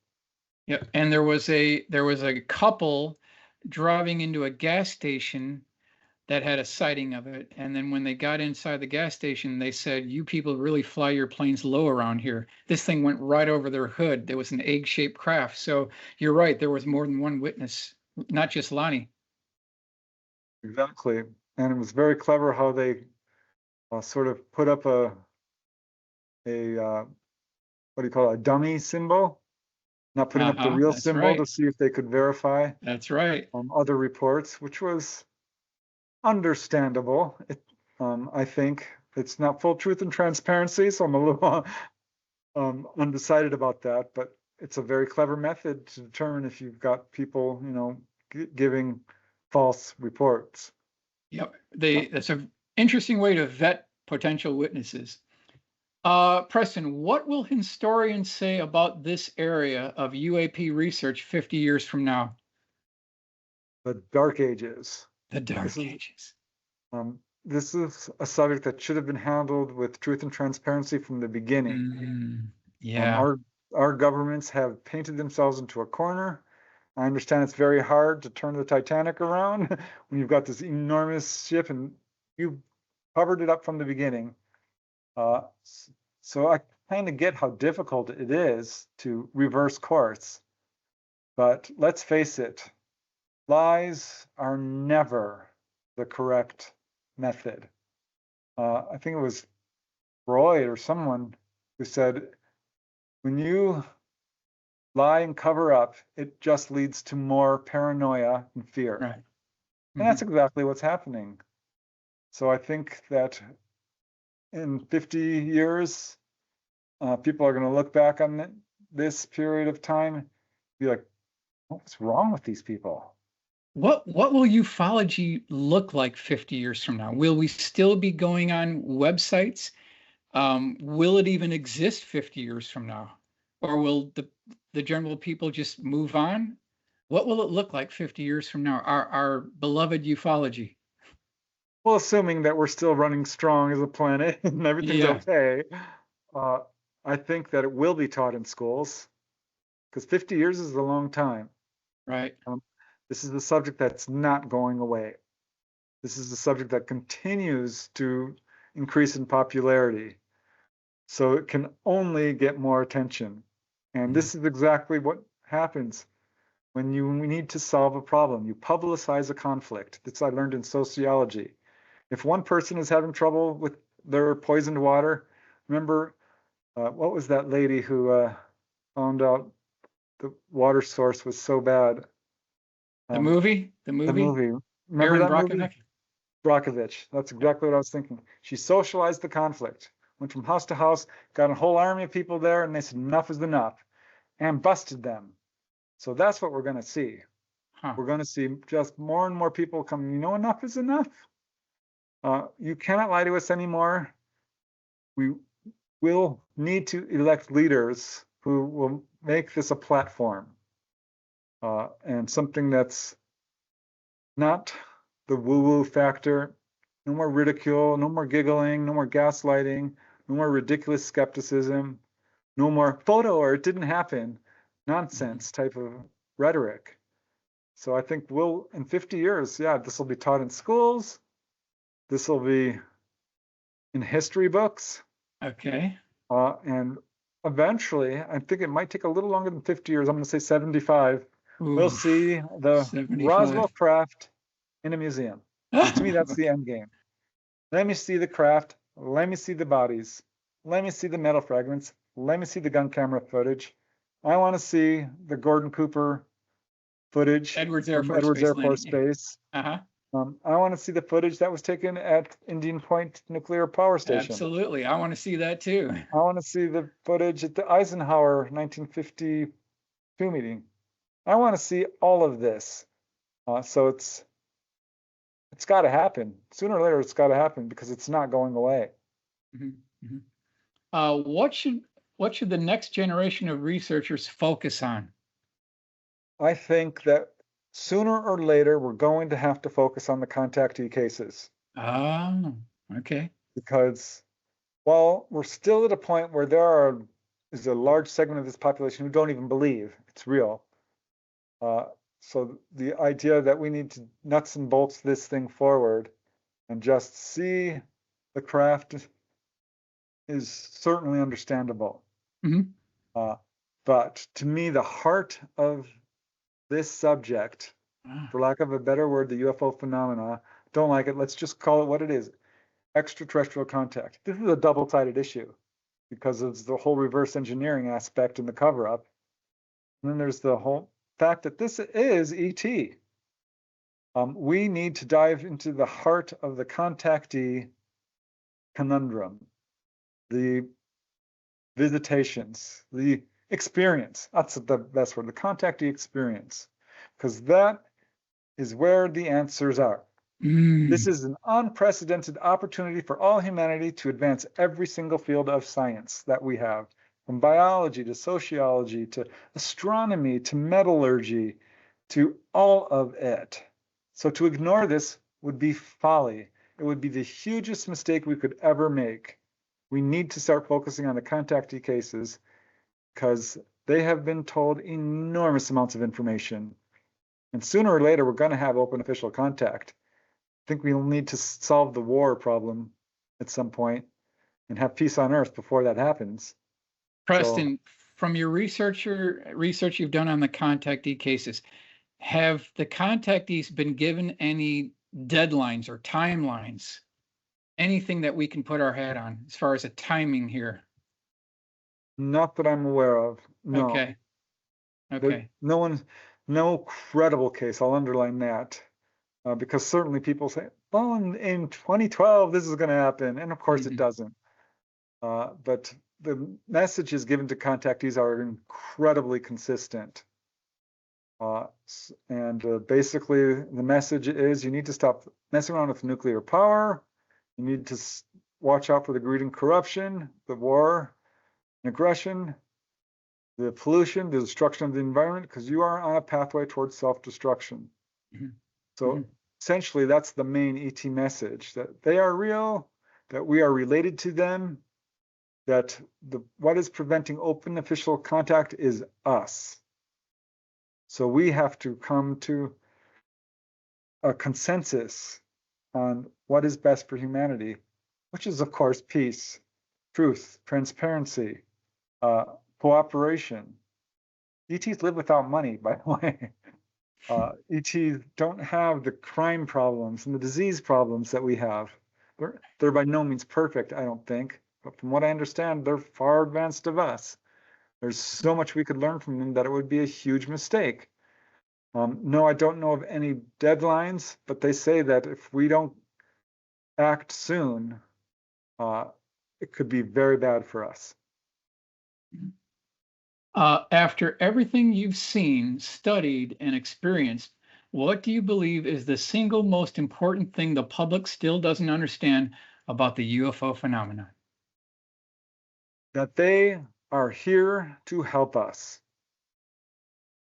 Speaker 2: Yeah, and there was a couple driving into a gas station that had a sighting of it. And then when they got inside the gas station, they said, "You people really fly your planes low around here." This thing went right over their hood. There was an egg-shaped craft. So you're right, there was more than one witness, not just Lonnie.
Speaker 3: Exactly. And it was very clever how they sort of put up a what do you call it, a dummy symbol, not putting up the real
Speaker 2: That's
Speaker 3: symbol
Speaker 2: right.
Speaker 3: to see if they could verify
Speaker 2: That's right.
Speaker 3: other reports, which was understandable. I think it's not full truth and transparency, so I'm a little undecided about that, but it's a very clever method to determine if you've got people, giving false reports.
Speaker 2: Yep. That's an interesting way to vet potential witnesses. Preston, what will historians say about this area of UAP research 50 years from now?
Speaker 3: The Dark Ages.
Speaker 2: The Dark Ages.
Speaker 3: This is a subject that should have been handled with truth and transparency from the beginning.
Speaker 2: Yeah.
Speaker 3: Our governments have painted themselves into a corner. I understand it's very hard to turn the Titanic around when you've got this enormous ship and you covered it up from the beginning. So I kind of get how difficult it is to reverse course. But let's face it, lies are never the correct method. I think it was Freud or someone who said, when you lie and cover up, it just leads to more paranoia and fear.
Speaker 2: Right.
Speaker 3: And that's exactly what's happening. So I think that in 50 years, people are going to look back on this period of time and be like, what's wrong with these people?
Speaker 2: What will ufology look like 50 years from now? Will we still be going on websites? Will it even exist 50 years from now? Or will the general people just move on? What will it look like 50 years from now? Our beloved ufology.
Speaker 3: Well, assuming that we're still running strong as a planet and everything's okay, I think that it will be taught in schools, because 50 years is a long time.
Speaker 2: Right.
Speaker 3: This is the subject that's not going away. This is the subject that continues to increase in popularity. So it can only get more attention. And this is exactly what happens when we need to solve a problem. You publicize a conflict. That's what I learned in sociology. If one person is having trouble with their poisoned water, remember, what was that lady who found out the water source was so bad?
Speaker 2: The movie?
Speaker 3: The movie. Remember
Speaker 2: Erin
Speaker 3: that
Speaker 2: Brockovich?
Speaker 3: movie? Brockovich. That's exactly what I was thinking. She socialized the conflict, went from house to house, got a whole army of people there, and they said enough is enough, and busted them. So that's what we're going to see. We're going to see just more and more people coming, enough is enough. You cannot lie to us anymore. We will need to elect leaders who will make this a platform and something that's not the woo-woo factor. No more ridicule, no more giggling, no more gaslighting, no more ridiculous skepticism, no more photo or it didn't happen nonsense type of rhetoric. So I think in 50 years, this will be taught in schools. This will be in history books.
Speaker 2: Okay.
Speaker 3: And eventually, I think it might take a little longer than 50 years. I'm going to say 75. We'll see the 75. Roswell craft in a museum. And to me, that's the end game. Let me see the craft. Let me see the bodies. Let me see the metal fragments. Let me see the gun camera footage. I want to see the Gordon Cooper footage.
Speaker 2: Edwards Air Force Base.
Speaker 3: I want to see the footage that was taken at Indian Point Nuclear Power Station.
Speaker 2: Absolutely. I want to see that too.
Speaker 3: I want to see the footage at the Eisenhower 1952 meeting. I want to see all of this. So it's got to happen. Sooner or later, it's got to happen because it's not going away.
Speaker 2: Mm-hmm. Mm-hmm. What should the next generation of researchers focus on?
Speaker 3: I think that sooner or later, we're going to have to focus on the contactee cases.
Speaker 2: Oh, okay.
Speaker 3: Because while we're still at a point where there is a large segment of this population who don't even believe it's real, So the idea that we need to nuts and bolts this thing forward and just see the craft is certainly understandable.
Speaker 2: Mhm.
Speaker 3: But to me, the heart of this subject, for lack of a better word, the UFO phenomena, don't like it, let's just call it what it is, extraterrestrial contact. This is a double-sided issue because of the whole reverse engineering aspect in the cover-up. And then there's the whole fact that this is ET. We need to dive into the heart of the contactee conundrum, the visitations, the experience. That's the best word, the contactee experience, because that is where the answers are. This is an unprecedented opportunity for all humanity to advance every single field of science that we have, from biology to sociology to astronomy to metallurgy to all of it. So to ignore this would be folly. It would be the hugest mistake we could ever make. We need to start focusing on the contactee cases because they have been told enormous amounts of information. And sooner or later, we're going to have open official contact. I think we'll need to solve the war problem at some point and have peace on Earth before that happens.
Speaker 2: Preston, from your research you've done on the contactee cases, have the contactees been given any deadlines or timelines? Anything that we can put our hat on as far as a timing here?
Speaker 3: Not that I'm aware of. No.
Speaker 2: Okay. Okay.
Speaker 3: No credible case. I'll underline that because certainly people say, "Well, in 2012 this is going to happen," and of course it doesn't. But the messages given to contactees are incredibly consistent. Basically, the message is you need to stop messing around with nuclear power. You need to watch out for the greed and corruption, the war and aggression, the pollution, the destruction of the environment, because you are on a pathway towards self-destruction. So essentially, that's the main ET message, that they are real, that we are related to them, that what is preventing open official contact is us. So we have to come to a consensus on what is best for humanity, which is, of course, peace, truth, transparency, cooperation. ETs live without money, by the way. ETs don't have the crime problems and the disease problems that we have. They're by no means perfect, I don't think. But from what I understand, they're far advanced of us. There's so much we could learn from them that it would be a huge mistake. No, I don't know of any deadlines, but they say that if we don't act soon, it could be very bad for us.
Speaker 2: After everything you've seen, studied, and experienced, what do you believe is the single most important thing the public still doesn't understand about the UFO phenomenon?
Speaker 3: That they are here to help us.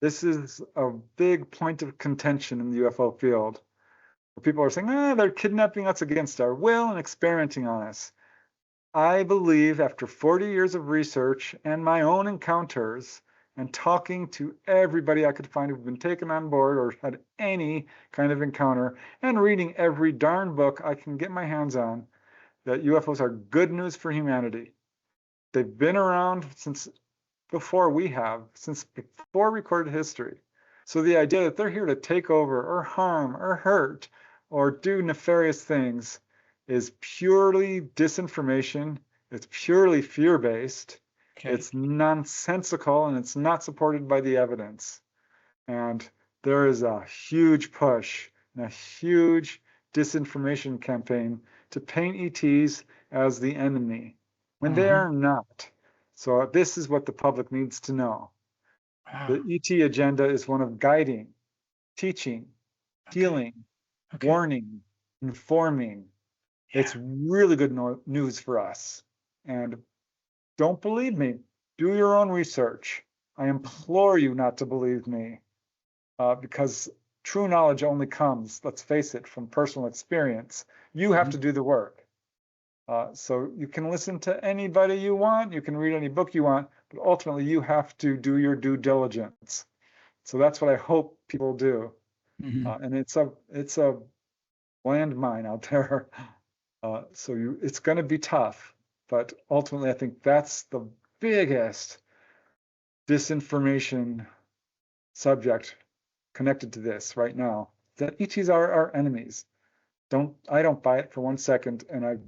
Speaker 3: This is a big point of contention in the UFO field. Where people are saying, they're kidnapping us against our will and experimenting on us. I believe after 40 years of research and my own encounters and talking to everybody I could find who've been taken on board or had any kind of encounter and reading every darn book I can get my hands on, that UFOs are good news for humanity. They've been around since before we have, since before recorded history. So the idea that they're here to take over or harm or hurt or do nefarious things is purely disinformation. It's purely fear-based. Okay. It's nonsensical and it's not supported by the evidence. And there is a huge push and a huge disinformation campaign to paint ETs as the enemy when they are not. So this is what the public needs to know. Wow. The ET agenda is one of guiding, teaching, healing, warning, informing. Yeah. It's really good news for us. And don't believe me. Do your own research. I implore you not to believe me, because true knowledge only comes, let's face it, from personal experience. You have to do the work. So you can listen to anybody you want, you can read any book you want, but ultimately you have to do your due diligence. So that's what I hope people do. And it's a landmine out there. So it's going to be tough, but ultimately, I think that's the biggest disinformation subject connected to this right now. That ETs are our enemies. I don't buy it for 1 second, and I've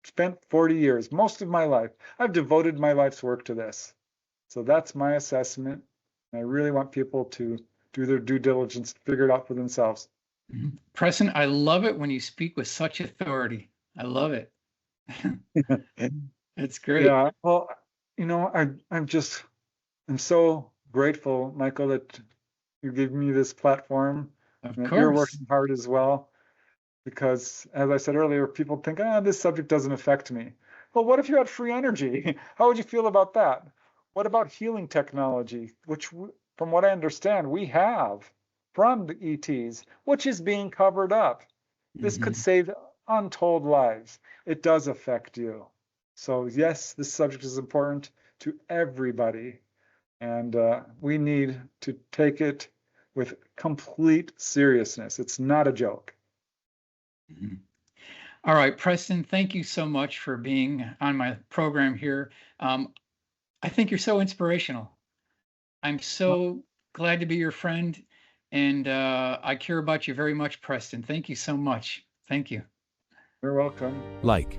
Speaker 3: spent 40 years, most of my life, I've devoted my life's work to this. So that's my assessment. And I really want people to do their due diligence, figure it out for themselves.
Speaker 2: Preston, I love it when you speak with such authority. I love it. That's great.
Speaker 3: Yeah. Well, I'm so grateful, Michael, that you gave me this platform.
Speaker 2: Of
Speaker 3: and
Speaker 2: course.
Speaker 3: You're working hard as well. Because as I said earlier, people think, this subject doesn't affect me. Well, what if you had free energy? How would you feel about that? What about healing technology, which, from what I understand, we have from the ETs, which is being covered up? This could save untold lives. It does affect you. So yes, this subject is important to everybody. And we need to take it with complete seriousness. It's not a joke.
Speaker 2: All right, Preston, thank you so much for being on my program here. I think you're so inspirational. I'm so glad to be your friend, and I care about you very much, Preston. Thank you so much. Thank you.
Speaker 3: You're welcome.
Speaker 4: Like,